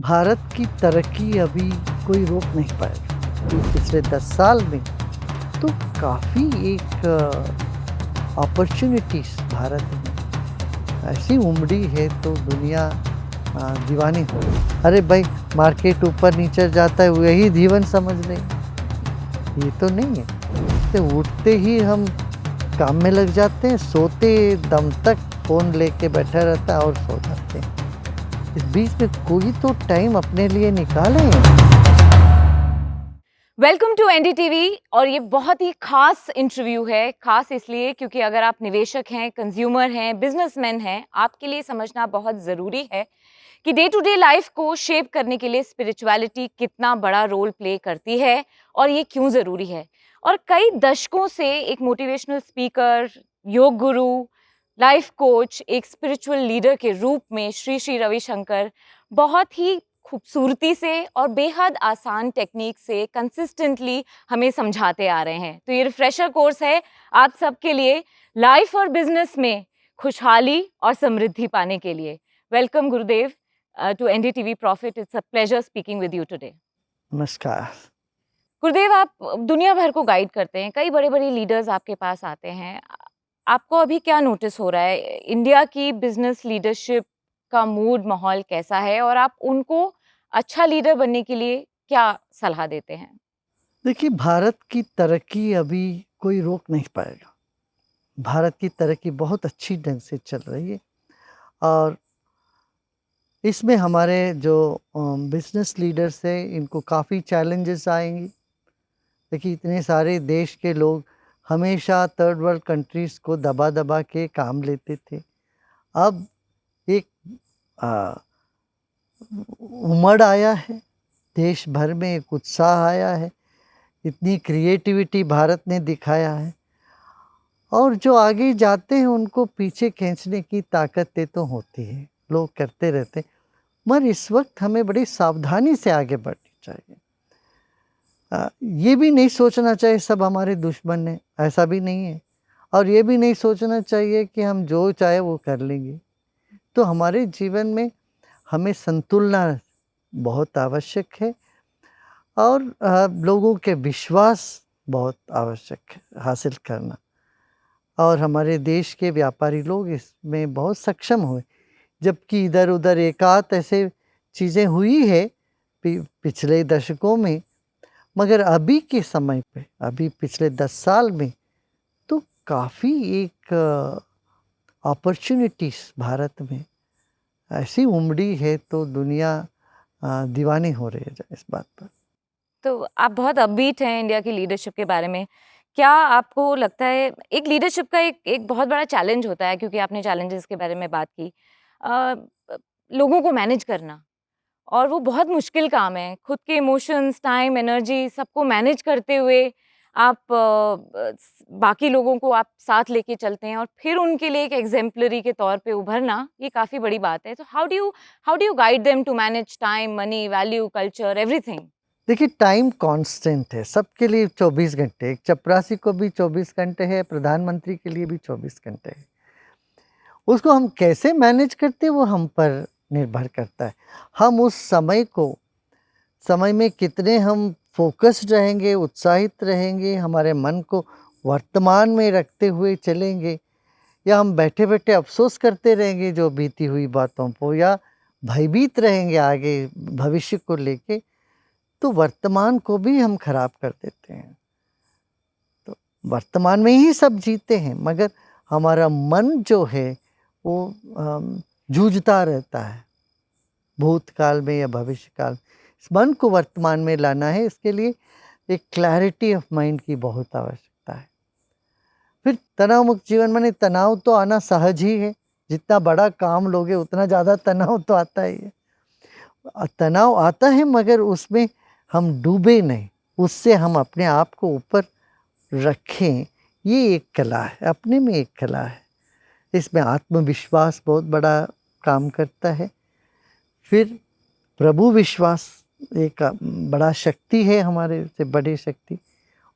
भारत की तरक्की अभी कोई रोक नहीं पाएगा। पिछले 10 साल में तो काफ़ी एक अपॉर्चुनिटीज़ भारत में ऐसी उमड़ी है तो दुनिया दीवानी हो गई। अरे भाई, मार्केट ऊपर नीचे जाता है वही जीवन समझ लें, ये तो नहीं है। तो उठते ही हम काम में लग जाते हैं, सोते दम तक फ़ोन लेके बैठा रहता है और सो जाते हैं। इस बीच में कोई तो टाइम अपने लिए निकालें। Welcome to NDTV. और ये बहुत ही खास इंटरव्यू है। खास इसलिए क्योंकि अगर आप निवेशक हैं, कंज्यूमर हैं, बिजनेसमैन हैं, आपके लिए समझना बहुत ज़रूरी है कि डे टू डे लाइफ को शेप करने के लिए स्पिरिचुअलिटी कितना बड़ा रोल प्ले करती है और ये क्यों ज़रूरी है। और कई दशकों से एक motivational speaker, yoga guru, life coach, एक स्पिरिचुअल लीडर के रूप में श्री श्री रविशंकर बहुत ही खूबसूरती से और बेहद आसान टेक्निक से कंसिस्टेंटली हमें समझाते आ रहे हैं। तो ये रिफ्रेशर कोर्स है आप सबके लिए, लाइफ और बिजनेस में खुशहाली और समृद्धि पाने के लिए। Welcome Gurudev to NDTV profit. It's a pleasure speaking with you today. नमस्कार। गुरुदेव, आप दुनिया भर को गाइड करते हैं, कई बड़े बड़े लीडर्स आपके पास आते हैं। आपको अभी क्या नोटिस हो रहा है, इंडिया की बिजनेस लीडरशिप का मूड माहौल कैसा है और आप उनको अच्छा लीडर बनने के लिए क्या सलाह देते हैं? देखिए, भारत की तरक्की अभी कोई रोक नहीं पाएगा। भारत की तरक्की बहुत अच्छी ढंग से चल रही है और इसमें हमारे जो बिजनेस लीडर्स हैं इनको काफ़ी चैलेंजेस आएंगी। देखिए, इतने सारे देश के लोग हमेशा थर्ड वर्ल्ड कंट्रीज़ को दबा दबा के काम लेते थे। अब एक आ, उमड़ आया है, देश भर में एक उत्साह आया है, इतनी क्रिएटिविटी भारत ने दिखाया है और जो आगे जाते हैं उनको पीछे खींचने की ताकतें तो होती है, लोग करते रहते हैं। मगर इस वक्त हमें बड़ी सावधानी से आगे बढ़नी चाहिए। ये भी नहीं सोचना चाहिए सब हमारे दुश्मन हैं, ऐसा भी नहीं है। और ये भी नहीं सोचना चाहिए कि हम जो चाहे वो कर लेंगे। तो हमारे जीवन में हमें संतुलन बहुत आवश्यक है और लोगों के विश्वास बहुत आवश्यक है हासिल करना। और हमारे देश के व्यापारी लोग इसमें बहुत सक्षम हुए, जबकि इधर उधर एकाध ऐसे चीज़ें हुई है पिछले दशकों में, मगर अभी के समय पे, अभी पिछले 10 साल में तो काफ़ी एक अपॉर्चुनिटीज़ भारत में ऐसी उमड़ी है तो दुनिया दीवानी हो रही है इस बात पर। तो आप बहुत अपबीट हैं इंडिया की लीडरशिप के बारे में। क्या आपको लगता है एक लीडरशिप का एक एक बहुत बड़ा चैलेंज होता है, क्योंकि आपने चैलेंजेस के बारे में बात की, अ, लोगों को मैनेज करना, और वो बहुत मुश्किल काम है। खुद के इमोशंस, टाइम, एनर्जी सबको मैनेज करते हुए आप बाकी लोगों को आप साथ लेके चलते हैं और फिर उनके लिए एक एग्ज़ेम्पलरी के तौर पे उभरना, ये काफ़ी बड़ी बात है। तो how do you guide them to manage time, money, value, culture, everything? देखिए, टाइम कांस्टेंट है सबके लिए, 24 घंटे। एक चपरासी को भी 24 घंटे है, प्रधानमंत्री के लिए भी 24 घंटे है। उसको हम कैसे मैनेज करते हैं वो हम पर निर्भर करता है। हम उस समय में कितने हम फोकस्ड रहेंगे, उत्साहित रहेंगे, हमारे मन को वर्तमान में रखते हुए चलेंगे, या हम बैठे बैठे अफसोस करते रहेंगे जो बीती हुई बातों को, या भयभीत रहेंगे आगे भविष्य को लेके, तो वर्तमान को भी हम खराब कर देते हैं। तो वर्तमान में ही सब जीते हैं, मगर हमारा मन जो है वो जूझता रहता है भूतकाल में या भविष्य काल। इस मन को वर्तमान में लाना है, इसके लिए एक क्लैरिटी ऑफ माइंड की बहुत आवश्यकता है। फिर तनाव मुक्त जीवन माने तनाव तो आना सहज ही है। जितना बड़ा काम लोगे उतना ज़्यादा तनाव तो आता ही है। तनाव आता है मगर उसमें हम डूबे नहीं, उससे हम अपने आप को ऊपर रखें, ये एक कला है, अपने में एक कला है। इसमें आत्मविश्वास बहुत बड़ा काम करता है। फिर प्रभु विश्वास एक बड़ा शक्ति है, हमारे से बड़ी शक्ति,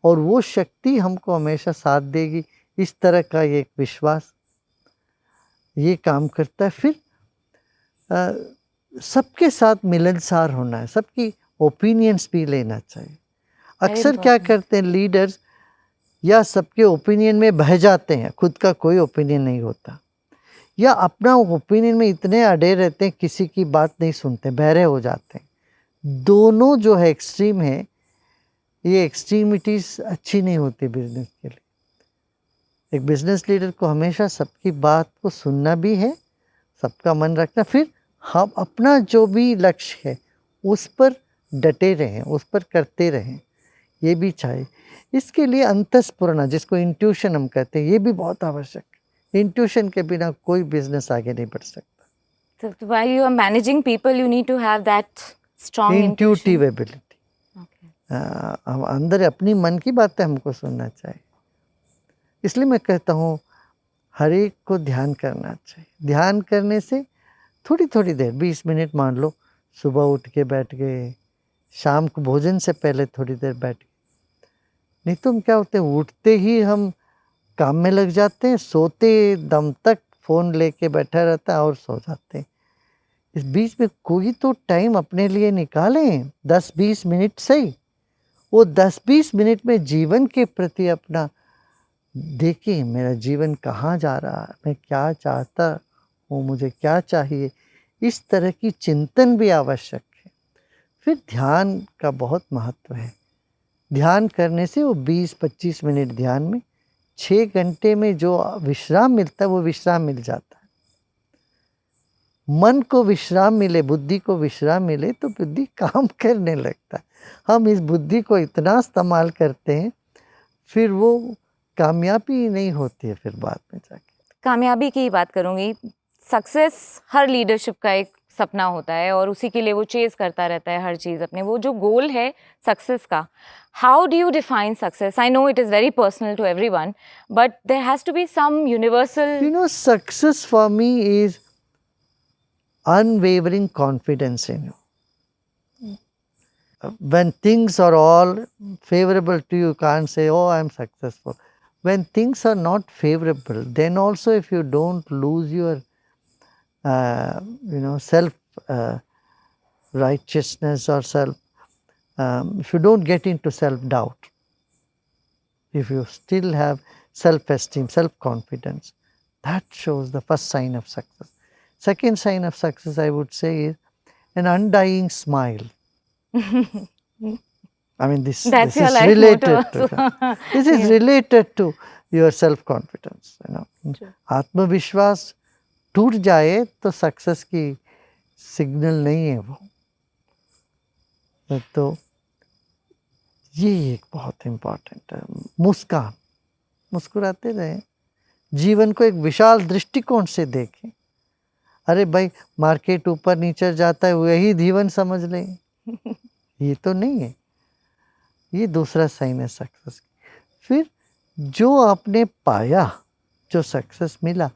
और वो शक्ति हमको हमेशा साथ देगी। इस तरह का एक विश्वास ये काम करता है। फिर सबके साथ मिलनसार होना है, सबकी ओपिनियंस भी लेना चाहिए। अक्सर क्या important. करते हैं लीडर्स, या सबके ओपिनियन में बह जाते हैं, खुद का कोई ओपिनियन नहीं होता, या अपना ओपिनियन में इतने अड़े रहते हैं, किसी की बात नहीं सुनते, बहरे हो जाते हैं। दोनों जो है एक्सट्रीम है, ये एक्सट्रीमिटीज़ अच्छी नहीं होती बिजनेस के लिए। एक बिजनेस लीडर को हमेशा सबकी बात को सुनना भी है, सबका मन रखना, फिर हम अपना जो भी लक्ष्य है उस पर डटे रहें, उस पर करते रहें, ये भी चाहिए। इसके लिए अंतःस्फुरणा, जिसको इंट्यूशन हम कहते हैं, ये भी बहुत आवश्यक है। इंट्यूशन के बिना कोई बिजनेस आगे नहीं बढ़ सकता। So while you are managing people, you need to have that strong intuition. Intuitive ability, Okay. हम अंदर अपनी मन की बातें हमको सुनना चाहिए। इसलिए मैं कहता हूँ हर एक को ध्यान करना चाहिए। ध्यान करने से थोड़ी थोड़ी देर, 20 मिनट मान लो, सुबह उठ के बैठ गए, शाम को भोजन से पहले थोड़ी देर बैठ गए। नहीं तो हम क्या होते हैं, उठते ही हम काम में लग जाते हैं, सोते दम तक फ़ोन लेके बैठा रहता है और सो जाते हैं। इस बीच में कोई तो टाइम अपने लिए निकालें, 10-20 मिनट सही। वो 10-20 मिनट में जीवन के प्रति अपना देखें, मेरा जीवन कहाँ जा रहा है, मैं क्या चाहता हूँ, मुझे क्या चाहिए। इस तरह की चिंतन भी आवश्यक है। फिर ध्यान का बहुत महत्व है। ध्यान करने से वो 20-25 मिनट ध्यान में, 6 घंटे में जो विश्राम मिलता है वो विश्राम मिल जाता है। मन को विश्राम मिले, बुद्धि को विश्राम मिले तो बुद्धि काम करने लगता है। हम इस बुद्धि को इतना इस्तेमाल करते हैं, फिर वो कामयाबी नहीं होती है फिर बाद में जाके। कामयाबी की ही बात करूंगी। सक्सेस हर लीडरशिप का एक सपना होता है और उसी के लिए वो चेज करता रहता है हर चीज़ अपने, वो जो गोल है सक्सेस का। How do you define success? I know it is very personal to everyone, but there has to be some universal. Success for me is unwavering confidence in you. When things are all favorable to you, you can't say, oh, I am successful. When things are not favorable, then also if you don't lose your self righteousness or self, if you don't get into self-doubt, if you still have self-esteem, self-confidence, that shows the first sign of success. Second sign of success, I would say, is an undying smile. I mean, this That's your is life related motto to also. this is Yeah. related to your self-confidence. True. आत्मविश्वास टूट जाए तो success की signal नहीं है वो। तो ये एक बहुत इम्पोर्टेंट है। मुस्कान, मुस्कुराते रहें, जीवन को एक विशाल दृष्टिकोण से देखें। अरे भाई, मार्केट ऊपर नीचे जाता है वही जीवन समझ लें, ये तो नहीं है। ये दूसरा साइन है सक्सेस। फिर जो आपने पाया, जो सक्सेस मिला,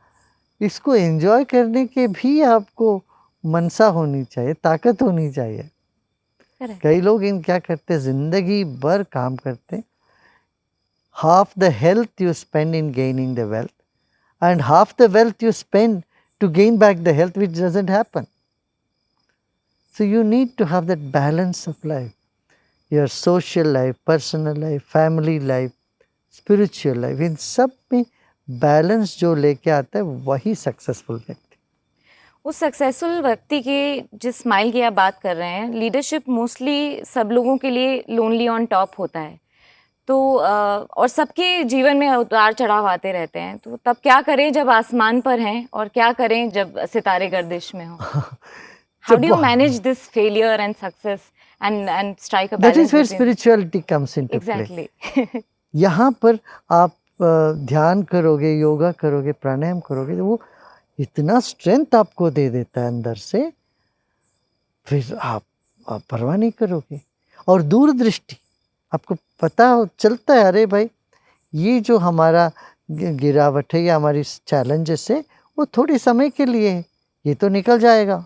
इसको एंजॉय करने के भी आपको मनसा होनी चाहिए, ताकत होनी चाहिए। Correct. कई लोग क्या करते हैं, जिंदगी भर काम करते हैं। Half the health you spend in gaining the wealth and half the wealth you spend to gain back the health, which doesn't happen. So you need to have that balance of life, your social life, personal life, family life, spiritual life. इन सब में balance जो लेके आता है वही successful व्यक्ति। उस successful व्यक्ति की जिस स्माइल की आप बात कर रहे हैं, लीडरशिप मोस्टली सब लोगों के लिए लोनली ऑन टॉप होता है। तो और सबके जीवन में उतार चढ़ाव आते रहते हैं, तो तब क्या करें जब आसमान पर हैं और क्या करें जब सितारे गर्दिश में हों? How do you manage this failure and success and strike a balance? That is where spirituality comes into play. Exactly. यहाँ पर आप ध्यान करोगे, योगा करोगे, प्राणायाम करोगे, तो वो इतना स्ट्रेंथ आपको दे देता है अंदर से, फिर आप परवाह नहीं करोगे। और दूरदृष्टि, आपको पता चलता है, अरे भाई ये जो हमारा गिरावट है या हमारी चैलेंजेस है वो थोड़ी समय के लिए है, ये तो निकल जाएगा।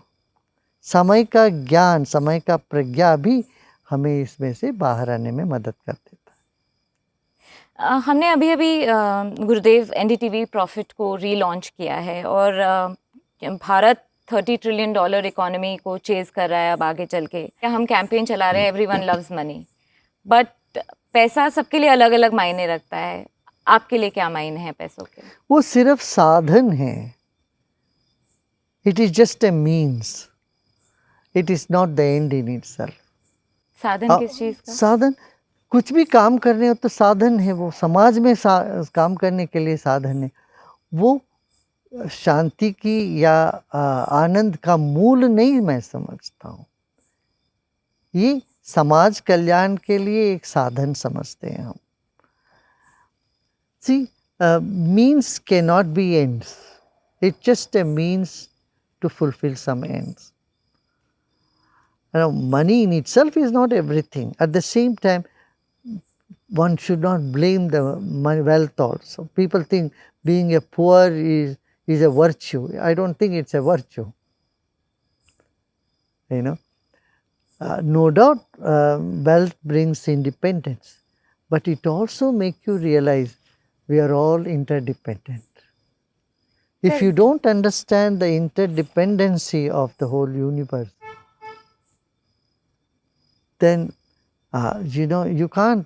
समय का ज्ञान, समय का प्रज्ञा भी हमें इसमें से बाहर आने में मदद कर देता है। हमने अभी अभी गुरुदेव एनडीटीवी प्रॉफिट को रीलॉन्च किया है और भारत $30 ट्रिलियन इकोनॉमी को चेज कर रहा है अब आगे चल के, हम कैंपेन चला रहे हैं एवरीवन लव्स मनी, बट पैसा सबके लिए अलग अलग मायने रखता है। आपके लिए क्या मायने हैं पैसों के? वो सिर्फ साधन है, it is just a means, it is not the and in itself. साधन किस चीज का? साधन कुछ भी काम करने हो तो साधन है, वो समाज में काम करने के लिए साधन है। वो शांति की या आनंद का मूल नहीं मैं समझता हूँ। ये समाज कल्याण के लिए एक साधन समझते हैं हम। सी means cannot be ends, it's just a means to fulfill some ends. Money in itself is not everything. At the same time, one should not blame the wealth also. People think being a poor is a virtue. I don't think it's a virtue. No doubt wealth brings independence, but it also makes you realize we are all interdependent. If you don't understand the interdependency of the whole universe, then you can't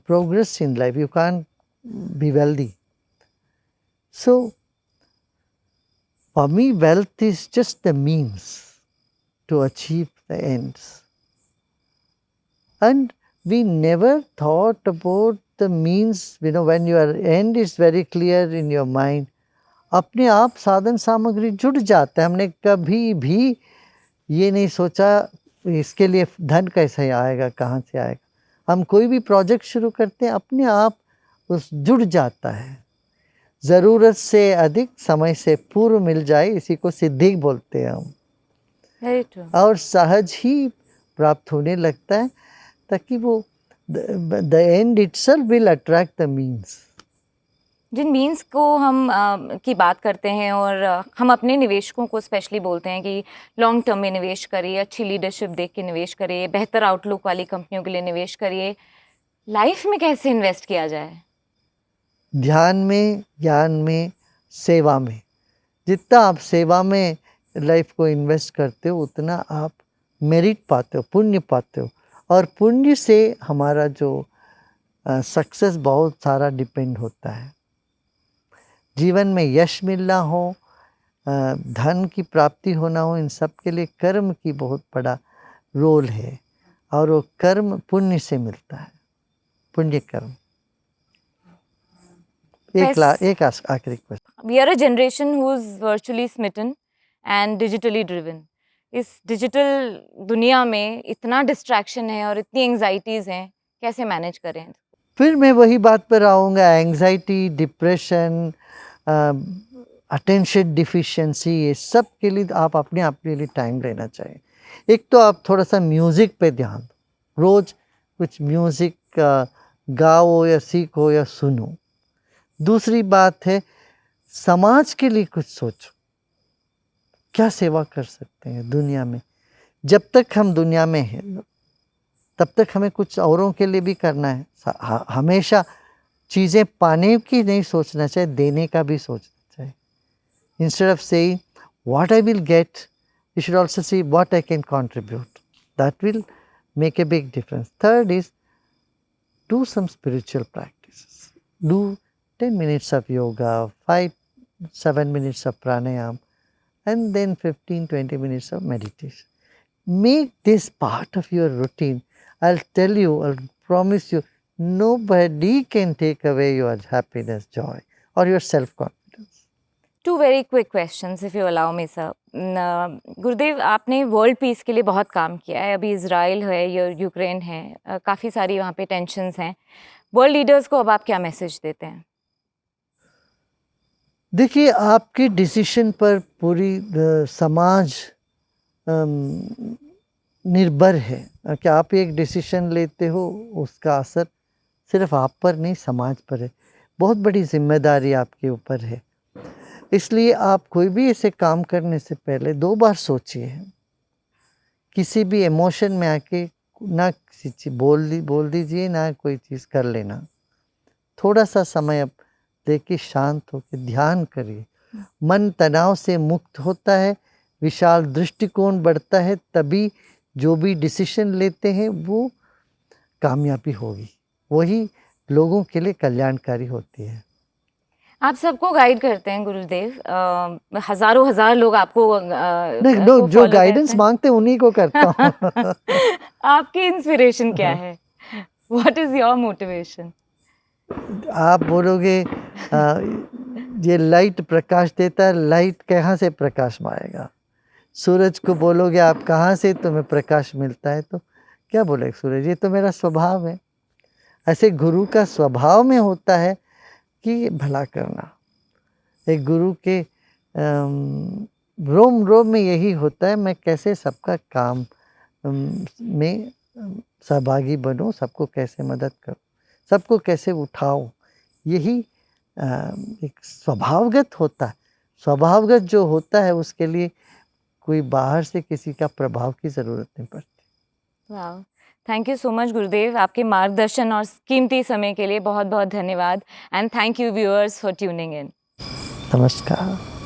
progress in life, you can't be wealthy. So for me, wealth is just the means to achieve the ends. And we never thought about the means, when your end is very clear in your mind, अपने आप साधन सामग्री जुड़ जाता है। हमने कभी भी ये नहीं सोचा इसके लिए धन कैसे आएगा, कहाँ से आएगा। हम कोई भी प्रोजेक्ट शुरू करते हैं, अपने आप उस जुड़ जाता है। ज़रूरत से अधिक समय से पूर्व मिल जाए, इसी को सिद्धि बोलते हैं हम। Very true. और सहज ही प्राप्त होने लगता है, ताकि वो the end itself will attract the means. जिन मीन्स को हम की बात करते हैं और हम अपने निवेशकों को स्पेशली बोलते हैं कि लॉन्ग टर्म में निवेश करिए, अच्छी लीडरशिप देख के निवेश करिए, बेहतर आउटलुक वाली कंपनियों के लिए निवेश करिए। लाइफ में कैसे इन्वेस्ट किया जाए? ध्यान में, ज्ञान में, सेवा में। जितना आप सेवा में लाइफ को इन्वेस्ट करते हो, उतना आप मेरिट पाते हो, पुण्य पाते हो। और पुण्य से हमारा जो सक्सेस बहुत सारा डिपेंड होता है। जीवन में यश मिलना हो, धन की प्राप्ति होना हो, इन सब के लिए कर्म की बहुत बड़ा रोल है। और वो कर्म पुण्य से मिलता है, पुण्य कर्म। एक आखिरी question. We are a generation who is virtually smitten and digitally driven. इस डिजिटल दुनिया में इतना डिस्ट्रैक्शन है और इतनी एंग्जाइटीज हैं, कैसे मैनेज करें? फिर मैं वही बात पर आऊँगा, एंग्जाइटी, डिप्रेशन, अटेंशन डिफिशिएंसी, ये सब के लिए आप अपने लिए टाइम लेना चाहिए। एक तो आप थोड़ा सा म्यूज़िक पे ध्यान दो, रोज़ कुछ म्यूज़िक गाओ या सीखो या सुनो। दूसरी बात है, समाज के लिए कुछ सोचो, क्या सेवा कर सकते हैं दुनिया में। जब तक हम दुनिया में हैं, तब तक हमें कुछ औरों के लिए भी करना है। हमेशा चीज़ें पाने की नहीं सोचना चाहिए, देने का भी सोचना चाहिए। Instead of saying what I will get, you should also see what I can contribute. That will make a big difference. Third is do some spiritual practices, do 10 minutes of yoga, 5-7 minutes of pranayam, and then 15-20 minutes of meditation. Make this part of your routine. I'll tell you, I'll promise you, nobody can take away your happiness, joy, or your self-confidence. Two very quick questions, if you allow me, sir. गुरुदेव, आपने world peace के लिए बहुत काम किया है। अभी Israel है, Ukraine है, काफ़ी सारी वहाँ पे टेंशन्स हैं। वर्ल्ड लीडर्स को अब आप क्या मैसेज देते हैं? देखिए, आपके डिसीजन पर पूरी समाज निर्भर है। कि आप एक डिसीजन लेते हो, उसका असर सिर्फ आप पर नहीं, समाज पर है। बहुत बड़ी जिम्मेदारी आपके ऊपर है। इसलिए आप कोई भी ऐसे काम करने से पहले 2 बार सोचिए। किसी भी इमोशन में आके ना किसी चीज़ बोल दीजिए, ना कोई चीज़ कर लेना। थोड़ा सा समय अब देखिए, शांत होकर ध्यान करिए। मन तनाव से मुक्त होता है विशाल दृष्टिकोण बढ़ता है, तभी जो भी डिसीजन लेते हैं वो कामयाबी होगी, वही लोगों के लिए कल्याणकारी होती है। आप सबको गाइड करते हैं गुरुदेव, हजारों हजार लोग आपको नहीं, को जो फॉलो गाइडेंस करते मांगते हैं उन्हीं को करता हूँ। हैं। आपकी इंस्पिरेशन क्या है? What is your motivation? आप बोलोगे ये लाइट प्रकाश देता है, लाइट कहाँ से प्रकाश आएगा? सूरज को बोलोगे आप कहाँ से तुम्हें प्रकाश मिलता है, तो क्या बोले सूरज, ये तो मेरा स्वभाव है। ऐसे गुरु का स्वभाव में होता है कि भला करना। एक गुरु के रोम रोम में यही होता है, मैं कैसे सबका काम में सहभागी बनूं, सबको कैसे मदद करूं, सबको कैसे उठाऊं। यही एक स्वभावगत होता है। स्वभावगत जो होता है उसके लिए कोई बाहर से किसी का प्रभाव की ज़रूरत नहीं पड़ती। वाह, थैंक यू सो मच गुरुदेव, आपके मार्गदर्शन और कीमती समय के लिए बहुत बहुत धन्यवाद। And thank you viewers for tuning in. नमस्कार।